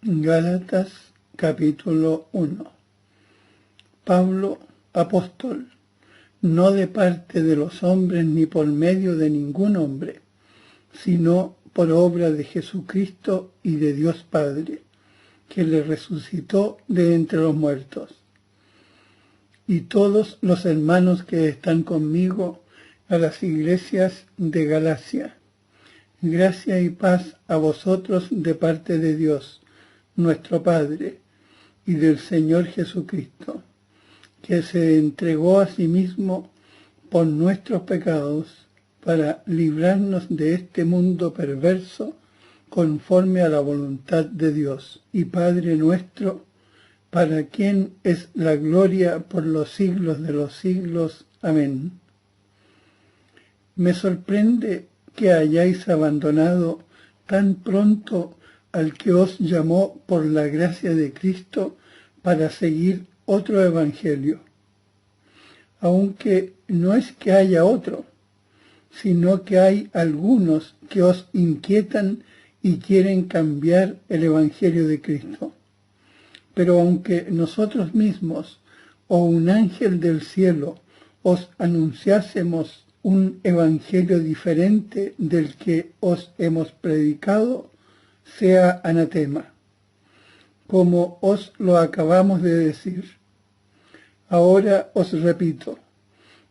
Gálatas capítulo 1. Pablo, apóstol, no de parte de los hombres ni por medio de ningún hombre, sino por obra de Jesucristo y de Dios Padre, que le resucitó de entre los muertos. Y todos los hermanos que están conmigo a las iglesias de Galacia. Gracia y paz a vosotros de parte de Dios, nuestro Padre, y del Señor Jesucristo, que se entregó a sí mismo por nuestros pecados para librarnos de este mundo perverso conforme a la voluntad de Dios y Padre nuestro, para quien es la gloria por los siglos de los siglos. Amén. Me sorprende que hayáis abandonado tan pronto al que os llamó por la gracia de Cristo para seguir otro evangelio. Aunque no es que haya otro, sino que hay algunos que os inquietan y quieren cambiar el evangelio de Cristo. Pero aunque nosotros mismos o un ángel del cielo os anunciásemos un evangelio diferente del que os hemos predicado, sea anatema, como os lo acabamos de decir. Ahora os repito,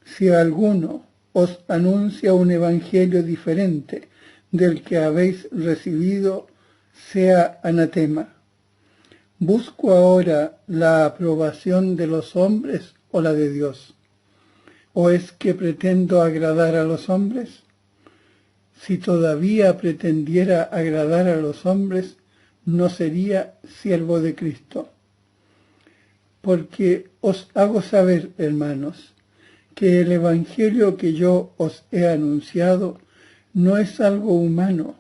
si alguno os anuncia un evangelio diferente del que habéis recibido, sea anatema. ¿Busco ahora la aprobación de los hombres o la de Dios? ¿O es que pretendo agradar a los hombres? Si todavía pretendiera agradar a los hombres, no sería siervo de Cristo. Porque os hago saber, hermanos, que el evangelio que yo os he anunciado no es algo humano,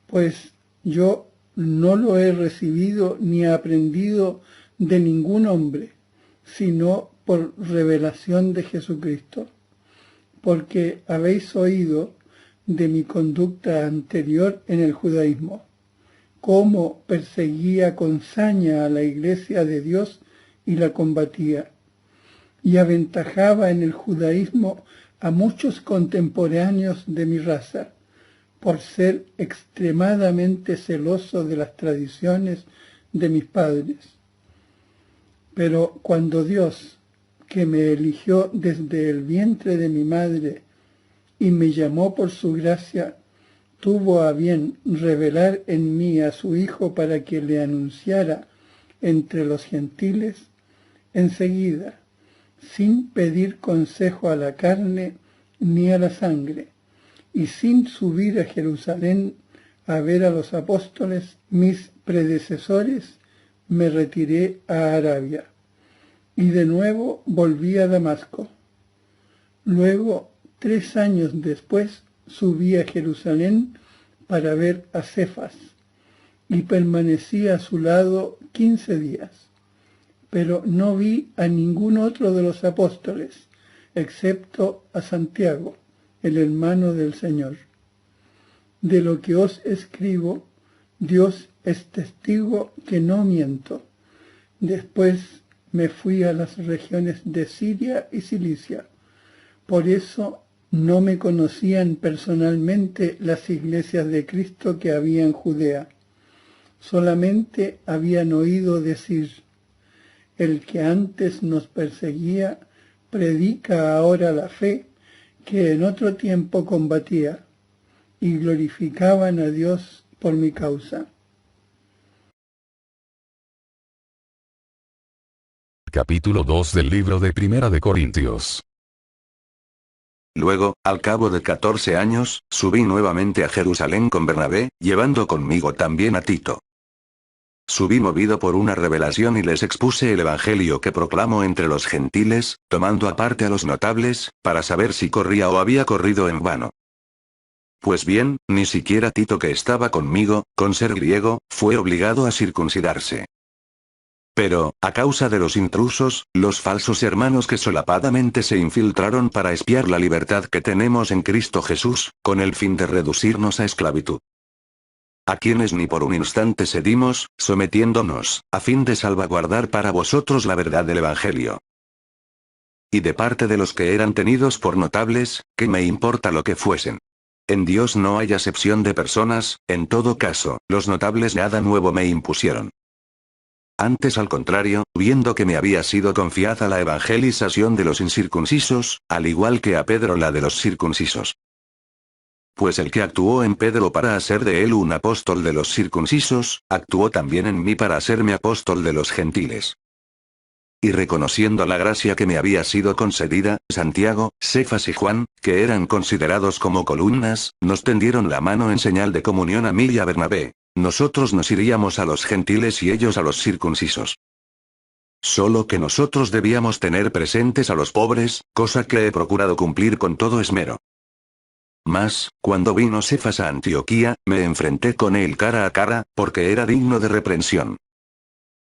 pues yo no lo he recibido ni aprendido de ningún hombre, sino por revelación de Jesucristo, porque habéis oído de mi conducta anterior en el judaísmo, cómo perseguía con saña a la iglesia de Dios y la combatía, y aventajaba en el judaísmo a muchos contemporáneos de mi raza, por ser extremadamente celoso de las tradiciones de mis padres. Pero cuando Dios, que me eligió desde el vientre de mi madre y me llamó por su gracia, tuvo a bien revelar en mí a su Hijo para que le anunciara entre los gentiles, enseguida, sin pedir consejo a la carne ni a la sangre, y sin subir a Jerusalén a ver a los apóstoles, mis predecesores, me retiré a Arabia, y de nuevo volví a Damasco. Luego, 3 años después, subí a Jerusalén para ver a Cefas, y permanecí a su lado 15 días. Pero no vi a ningún otro de los apóstoles, excepto a Santiago, el hermano del Señor. De lo que os escribo, Dios es testigo que no miento. Después me fui a las regiones de Siria y Cilicia. Por eso no me conocían personalmente las iglesias de Cristo que había en Judea. Solamente habían oído decir: el que antes nos perseguía predica ahora la fe que en otro tiempo combatía, y glorificaban a Dios por mi causa. Capítulo 2 del libro de Primera de Corintios. Luego, al cabo de 14 años, subí nuevamente a Jerusalén con Bernabé, llevando conmigo también a Tito. Subí movido por una revelación y les expuse el evangelio que proclamo entre los gentiles, tomando aparte a los notables, para saber si corría o había corrido en vano. Pues bien, ni siquiera Tito, que estaba conmigo, con ser griego, fue obligado a circuncidarse. Pero, a causa de los intrusos, los falsos hermanos que solapadamente se infiltraron para espiar la libertad que tenemos en Cristo Jesús, con el fin de reducirnos a esclavitud. a quienes ni por un instante cedimos, sometiéndonos, a fin de salvaguardar para vosotros la verdad del Evangelio. Y de parte de los que eran tenidos por notables, ¿qué me importa lo que fuesen? En Dios no hay acepción de personas, en todo caso, los notables nada nuevo me impusieron. Antes al contrario, viendo que me había sido confiada la evangelización de los incircuncisos, al igual que a Pedro la de los circuncisos. Pues el que actuó en Pedro para hacer de él un apóstol de los circuncisos, actuó también en mí para hacerme apóstol de los gentiles. Y reconociendo la gracia que me había sido concedida, Santiago, Cefas y Juan, que eran considerados como columnas, nos tendieron la mano en señal de comunión a mí y a Bernabé. Nosotros nos iríamos a los gentiles y ellos a los circuncisos. Solo que nosotros debíamos tener presentes a los pobres, cosa que he procurado cumplir con todo esmero. Mas, cuando vino Cefas a Antioquía, me enfrenté con él cara a cara, porque era digno de reprensión.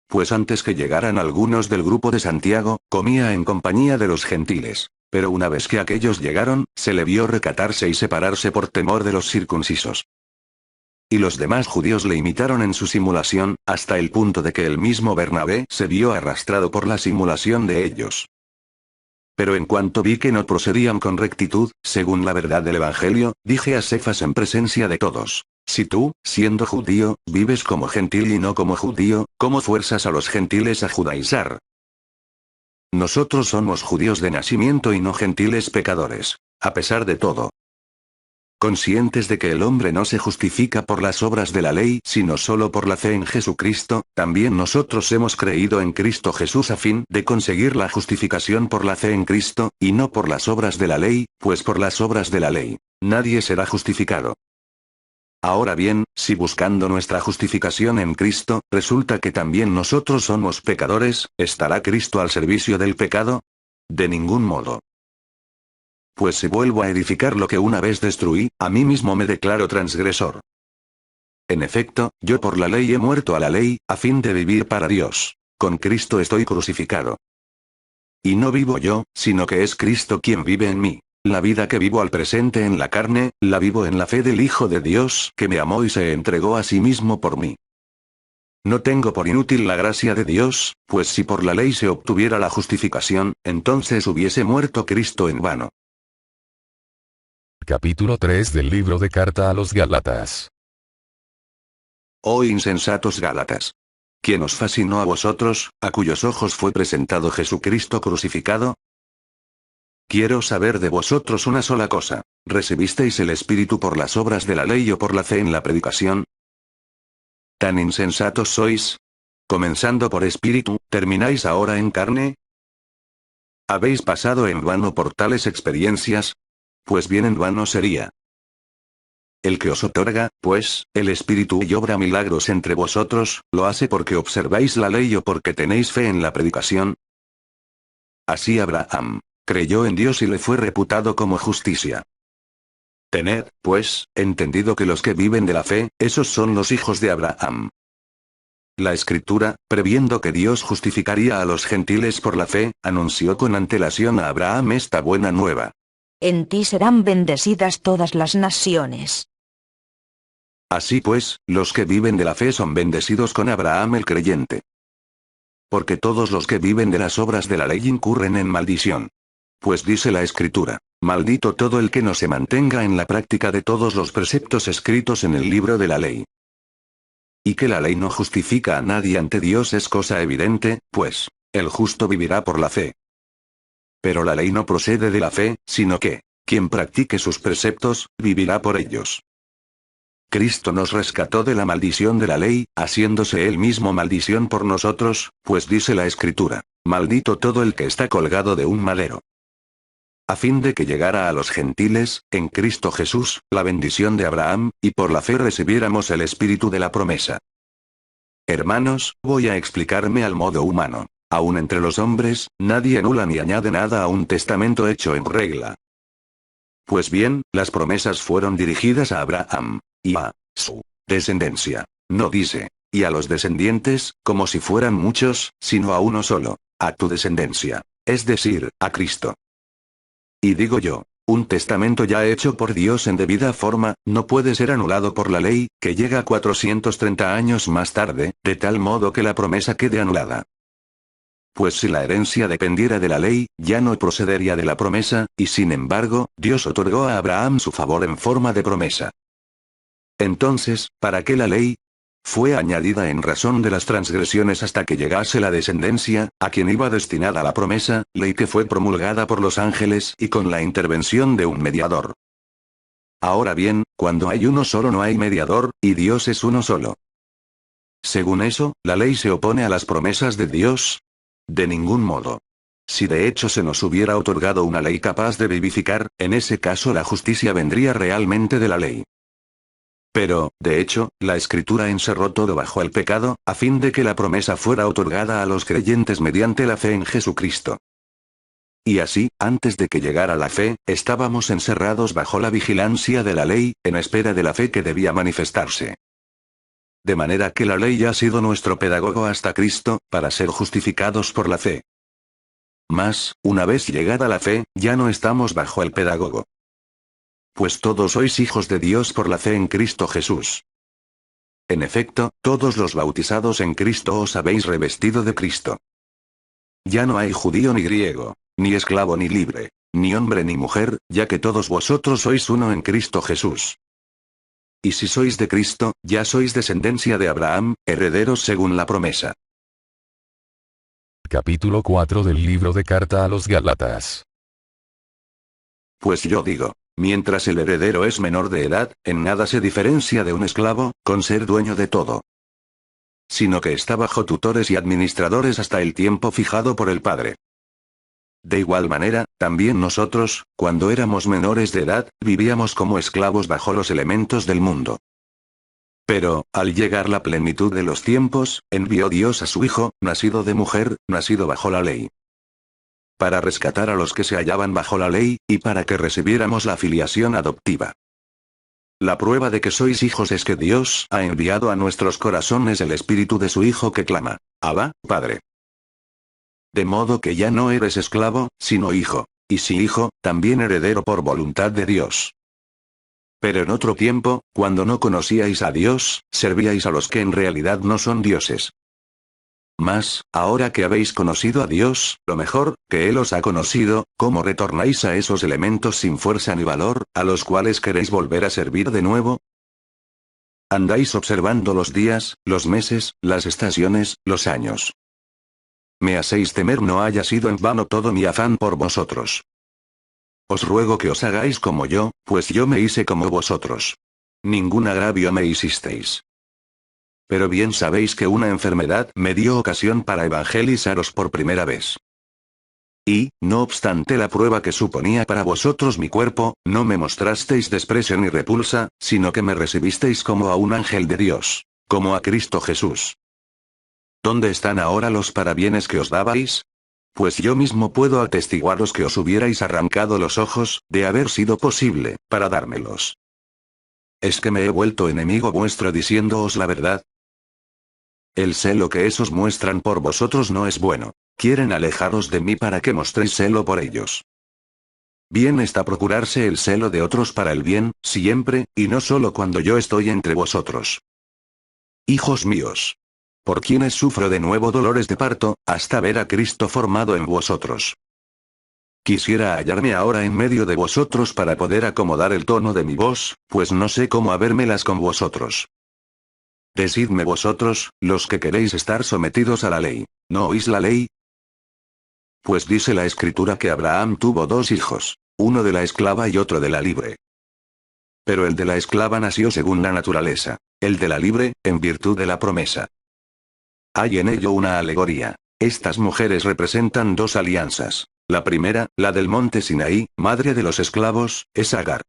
Pues antes que llegaran algunos del grupo de Santiago, comía en compañía de los gentiles. Pero una vez que aquellos llegaron, se le vio recatarse y separarse por temor de los circuncisos. Y los demás judíos le imitaron en su simulación, hasta el punto de que el mismo Bernabé se vio arrastrado por la simulación de ellos. Pero en cuanto vi que no procedían con rectitud, según la verdad del Evangelio, dije a Cefas en presencia de todos: si tú, siendo judío, vives como gentil y no como judío, ¿cómo fuerzas a los gentiles a judaizar? Nosotros somos judíos de nacimiento y no gentiles pecadores. A pesar de todo, conscientes de que el hombre no se justifica por las obras de la ley sino solo por la fe en Jesucristo, también nosotros hemos creído en Cristo Jesús a fin de conseguir la justificación por la fe en Cristo, y no por las obras de la ley, pues por las obras de la ley, nadie será justificado. Ahora bien, si buscando nuestra justificación en Cristo, resulta que también nosotros somos pecadores, ¿estará Cristo al servicio del pecado? De ningún modo. Pues si vuelvo a edificar lo que una vez destruí, a mí mismo me declaro transgresor. En efecto, yo por la ley he muerto a la ley, a fin de vivir para Dios. Con Cristo estoy crucificado. Y no vivo yo, sino que es Cristo quien vive en mí. La vida que vivo al presente en la carne, la vivo en la fe del Hijo de Dios que me amó y se entregó a sí mismo por mí. No tengo por inútil la gracia de Dios, pues si por la ley se obtuviera la justificación, entonces hubiese muerto Cristo en vano. Capítulo 3 del libro de carta a los Gálatas. Oh insensatos Gálatas. ¿Quién os fascinó a vosotros, a cuyos ojos fue presentado Jesucristo crucificado? Quiero saber de vosotros una sola cosa: ¿recibisteis el Espíritu por las obras de la ley o por la fe en la predicación? ¿Tan insensatos sois? Comenzando por Espíritu, ¿termináis ahora en carne? ¿Habéis pasado en vano por tales experiencias? Pues bien en vano sería. El que os otorga, pues, el Espíritu y obra milagros entre vosotros, ¿lo hace porque observáis la ley o porque tenéis fe en la predicación? Así Abraham creyó en Dios y le fue reputado como justicia. Tened, pues, entendido que los que viven de la fe, esos son los hijos de Abraham. La Escritura, previendo que Dios justificaría a los gentiles por la fe, anunció con antelación a Abraham esta buena nueva: en ti serán bendecidas todas las naciones. Así pues, los que viven de la fe son bendecidos con Abraham el creyente. Porque todos los que viven de las obras de la ley incurren en maldición. Pues dice la Escritura: maldito todo el que no se mantenga en la práctica de todos los preceptos escritos en el libro de la ley. Y que la ley no justifica a nadie ante Dios es cosa evidente, pues, el justo vivirá por la fe. Pero la ley no procede de la fe, sino que, quien practique sus preceptos, vivirá por ellos. Cristo nos rescató de la maldición de la ley, haciéndose él mismo maldición por nosotros, pues dice la Escritura: maldito todo el que está colgado de un madero. A fin de que llegara a los gentiles, en Cristo Jesús, la bendición de Abraham, y por la fe recibiéramos el Espíritu de la promesa. Hermanos, voy a explicarme al modo humano. Aún entre los hombres, nadie anula ni añade nada a un testamento hecho en regla. Pues bien, las promesas fueron dirigidas a Abraham, y a su descendencia. No dice, y a los descendientes, como si fueran muchos, sino a uno solo, a tu descendencia, es decir, a Cristo. Y digo yo, Un testamento ya hecho por Dios en debida forma, no puede ser anulado por la ley, que llega 430 años más tarde, de tal modo que la promesa quede anulada. Pues si la herencia dependiera de la ley, ya no procedería de la promesa, y sin embargo, Dios otorgó a Abraham su favor en forma de promesa. Entonces, ¿para qué la ley? Fue añadida en razón de las transgresiones hasta que llegase la descendencia, a quien iba destinada la promesa, ley que fue promulgada por los ángeles y con la intervención de un mediador. Ahora bien, cuando hay uno solo no hay mediador, y Dios es uno solo. Según eso, ¿la ley se opone a las promesas de Dios? De ningún modo. Si de hecho se nos hubiera otorgado una ley capaz de vivificar, en ese caso la justicia vendría realmente de la ley. Pero, de hecho, la Escritura encerró todo bajo el pecado, a fin de que la promesa fuera otorgada a los creyentes mediante la fe en Jesucristo. Y así, antes de que llegara la fe, estábamos encerrados bajo la vigilancia de la ley, en espera de la fe que debía manifestarse. De manera que la ley ya ha sido nuestro pedagogo hasta Cristo, para ser justificados por la fe. Mas, una vez llegada la fe, ya no estamos bajo el pedagogo. Pues todos sois hijos de Dios por la fe en Cristo Jesús. En efecto, todos los bautizados en Cristo os habéis revestido de Cristo. Ya no hay judío ni griego, ni esclavo ni libre, ni hombre ni mujer, ya que todos vosotros sois uno en Cristo Jesús. Y si sois de Cristo, ya sois descendencia de Abraham, herederos según la promesa. Capítulo 4 del libro de Carta a los Gálatas. Pues yo digo, mientras el heredero es menor de edad, en nada se diferencia de un esclavo, con ser dueño de todo. Sino que está bajo tutores y administradores hasta el tiempo fijado por el Padre. De igual manera, también nosotros, cuando éramos menores de edad, vivíamos como esclavos bajo los elementos del mundo. Pero, al llegar la plenitud de los tiempos, envió Dios a su Hijo, nacido de mujer, nacido bajo la ley. Para rescatar a los que se hallaban bajo la ley, y para que recibiéramos la filiación adoptiva. La prueba de que sois hijos es que Dios ha enviado a nuestros corazones el Espíritu de su Hijo que clama, Abba, Padre. De modo que ya no eres esclavo, sino hijo, y si hijo, también heredero por voluntad de Dios. Pero en otro tiempo, cuando no conocíais a Dios, servíais a los que en realidad no son dioses. Mas, ahora que habéis conocido a Dios, lo mejor, que Él os ha conocido, ¿cómo retornáis a esos elementos sin fuerza ni valor, a los cuales queréis volver a servir de nuevo? Andáis observando los días, los meses, las estaciones, los años. Me hacéis temer no haya sido en vano todo mi afán por vosotros. Os ruego que os hagáis como yo, pues yo me hice como vosotros. Ningún agravio me hicisteis. Pero bien sabéis que una enfermedad me dio ocasión para evangelizaros por primera vez. Y, no obstante la prueba que suponía para vosotros mi cuerpo, no me mostrasteis desprecio ni repulsa, sino que me recibisteis como a un ángel de Dios, como a Cristo Jesús. ¿Dónde están ahora los parabienes que os dabais? Pues yo mismo puedo atestiguaros que os hubierais arrancado los ojos, de haber sido posible, para dármelos. ¿Es que me he vuelto enemigo vuestro diciéndoos la verdad? El celo que esos muestran por vosotros no es bueno. Quieren alejaros de mí para que mostréis celo por ellos. Bien está procurarse el celo de otros para el bien, siempre, y no solo cuando yo estoy entre vosotros. Hijos míos, por quienes sufro de nuevo dolores de parto, hasta ver a Cristo formado en vosotros. Quisiera hallarme ahora en medio de vosotros para poder acomodar el tono de mi voz, pues no sé cómo habérmelas con vosotros. Decidme vosotros, los que queréis estar sometidos a la ley, ¿no oís la ley? Pues dice la Escritura que Abraham tuvo dos hijos, uno de la esclava y otro de la libre. Pero el de la esclava nació según la naturaleza, el de la libre, en virtud de la promesa. Hay en ello una alegoría. Estas mujeres representan dos alianzas. La primera, la del monte Sinaí, madre de los esclavos, es Agar.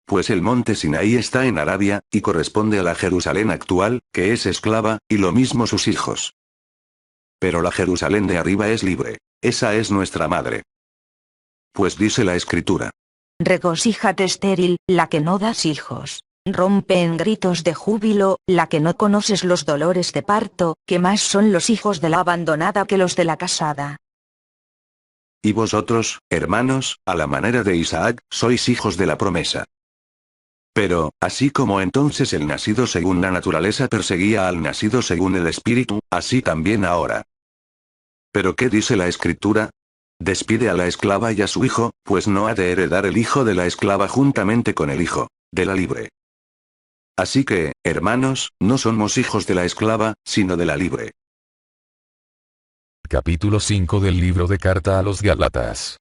Pues el monte Sinaí está en Arabia, y corresponde a la Jerusalén actual, que es esclava, y lo mismo sus hijos. Pero la Jerusalén de arriba es libre. Esa es nuestra madre. Pues dice la Escritura. Regocíjate estéril, la que no das hijos. Rompe en gritos de júbilo, la que no conoces los dolores de parto, que más son los hijos de la abandonada que los de la casada. Y vosotros, hermanos, a la manera de Isaac, sois hijos de la promesa. Pero, así como entonces el nacido según la naturaleza perseguía al nacido según el espíritu, así también ahora. ¿Pero qué dice la Escritura? Despide a la esclava y a su hijo, pues no ha de heredar el hijo de la esclava juntamente con el hijo de la libre. Así que, hermanos, no somos hijos de la esclava, sino de la libre. Capítulo 5 del libro de carta a los Gálatas.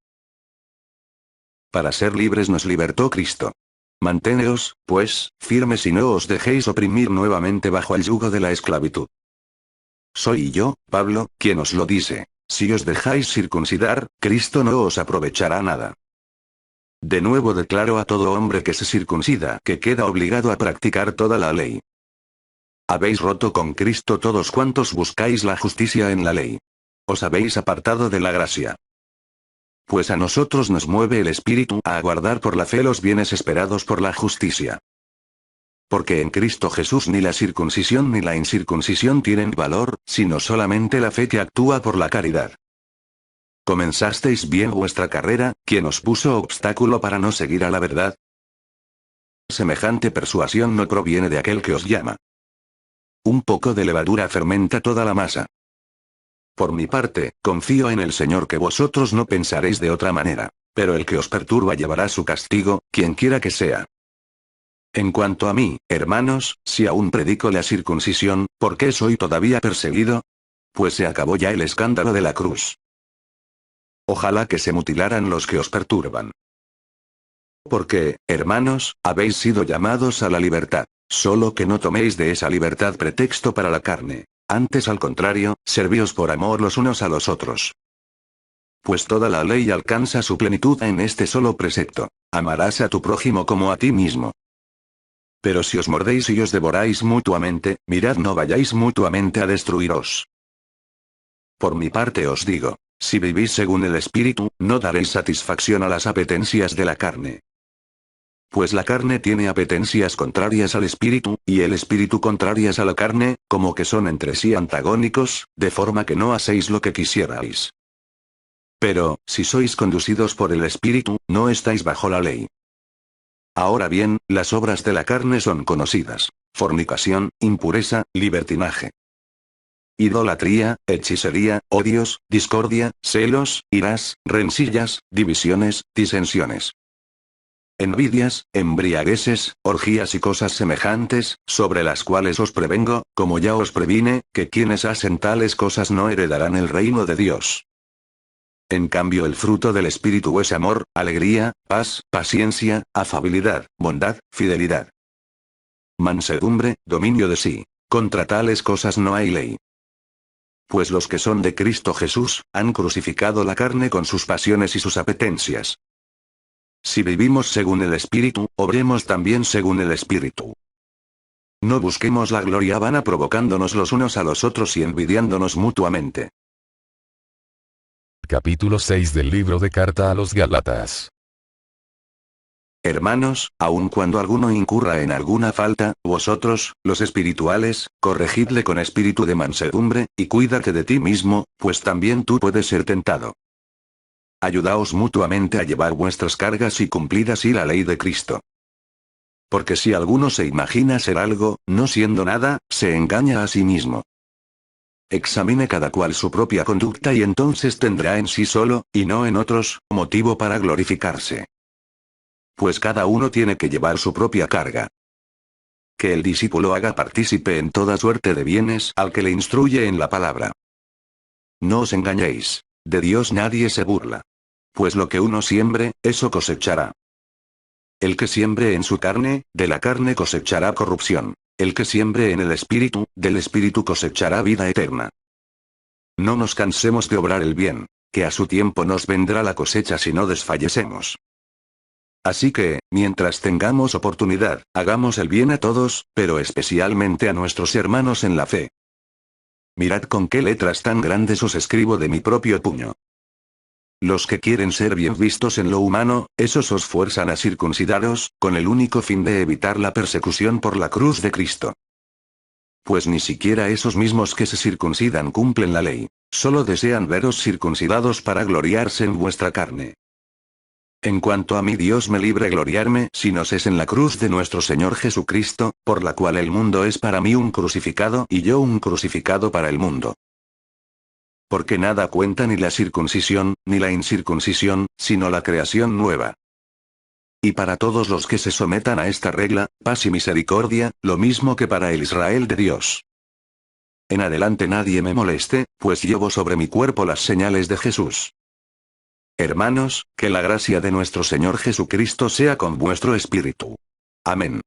Para ser libres nos libertó Cristo. Manteneos, pues, firmes y no os dejéis oprimir nuevamente bajo el yugo de la esclavitud. Soy yo, Pablo, quien os lo dice. Si os dejáis circuncidar, Cristo no os aprovechará nada. De nuevo declaro a todo hombre que se circuncida que queda obligado a practicar toda la ley. Habéis roto con Cristo todos cuantos buscáis la justicia en la ley. Os habéis apartado de la gracia. Pues a nosotros nos mueve el Espíritu a aguardar por la fe los bienes esperados por la justicia. Porque en Cristo Jesús ni la circuncisión ni la incircuncisión tienen valor, sino solamente la fe que actúa por la caridad. ¿Comenzasteis bien vuestra carrera? ¿Quién os puso obstáculo para no seguir a la verdad? Semejante persuasión no proviene de aquel que os llama. Un poco de levadura fermenta toda la masa. Por mi parte, confío en el Señor que vosotros no pensaréis de otra manera, pero el que os perturba llevará su castigo, quien quiera que sea. En cuanto a mí, hermanos, si aún predico la circuncisión, ¿por qué soy todavía perseguido? Pues se acabó ya el escándalo de la cruz. Ojalá que se mutilaran los que os perturban. Porque, hermanos, habéis sido llamados a la libertad, solo que no toméis de esa libertad pretexto para la carne. Antes al contrario, servíos por amor los unos a los otros. Pues toda la ley alcanza su plenitud en este solo precepto: amarás a tu prójimo como a ti mismo. Pero si os mordéis y os devoráis mutuamente, mirad no vayáis mutuamente a destruiros. Por mi parte os digo, si vivís según el Espíritu, no daréis satisfacción a las apetencias de la carne. Pues la carne tiene apetencias contrarias al Espíritu, y el Espíritu contrarias a la carne, como que son entre sí antagónicos, de forma que no hacéis lo que quisierais. Pero, si sois conducidos por el Espíritu, no estáis bajo la ley. Ahora bien, las obras de la carne son conocidas: fornicación, impureza, libertinaje, idolatría, hechicería, odios, discordia, celos, iras, rencillas, divisiones, disensiones, envidias, embriagueces, orgías y cosas semejantes, sobre las cuales os prevengo, como ya os previne, que quienes hacen tales cosas no heredarán el reino de Dios. En cambio el fruto del Espíritu es amor, alegría, paz, paciencia, afabilidad, bondad, fidelidad, mansedumbre, dominio de sí. Contra tales cosas no hay ley. Pues los que son de Cristo Jesús, han crucificado la carne con sus pasiones y sus apetencias. Si vivimos según el Espíritu, obremos también según el Espíritu. No busquemos la gloria vana provocándonos los unos a los otros y envidiándonos mutuamente. Capítulo 6 del libro de carta a los Gálatas. Hermanos, aun cuando alguno incurra en alguna falta, vosotros, los espirituales, corregidle con espíritu de mansedumbre, y cuídate de ti mismo, pues también tú puedes ser tentado. Ayudaos mutuamente a llevar vuestras cargas y cumplid así la ley de Cristo. Porque si alguno se imagina ser algo, no siendo nada, se engaña a sí mismo. Examine cada cual su propia conducta y entonces tendrá en sí solo, y no en otros, motivo para glorificarse. Pues cada uno tiene que llevar su propia carga. Que el discípulo haga partícipe en toda suerte de bienes al que le instruye en la palabra. No os engañéis, de Dios nadie se burla. Pues lo que uno siembre, eso cosechará. El que siembre en su carne, de la carne cosechará corrupción. El que siembre en el Espíritu, del Espíritu cosechará vida eterna. No nos cansemos de obrar el bien, que a su tiempo nos vendrá la cosecha si no desfallecemos. Así que, mientras tengamos oportunidad, hagamos el bien a todos, pero especialmente a nuestros hermanos en la fe. Mirad con qué letras tan grandes os escribo de mi propio puño. Los que quieren ser bien vistos en lo humano, esos os fuerzan a circuncidaros, con el único fin de evitar la persecución por la cruz de Cristo. pues ni siquiera esos mismos que se circuncidan cumplen la ley. Solo desean veros circuncidados para gloriarse en vuestra carne. En cuanto a mí, Dios me libre gloriarme si nos es en la cruz de nuestro Señor Jesucristo, por la cual el mundo es para mí un crucificado y yo un crucificado para el mundo. Porque nada cuenta ni la circuncisión, ni la incircuncisión, sino la creación nueva. Y para todos los que se sometan a esta regla, paz y misericordia, lo mismo que para el Israel de Dios. En adelante nadie me moleste, pues llevo sobre mi cuerpo las señales de Jesús. Hermanos, que la gracia de nuestro Señor Jesucristo sea con vuestro espíritu. Amén.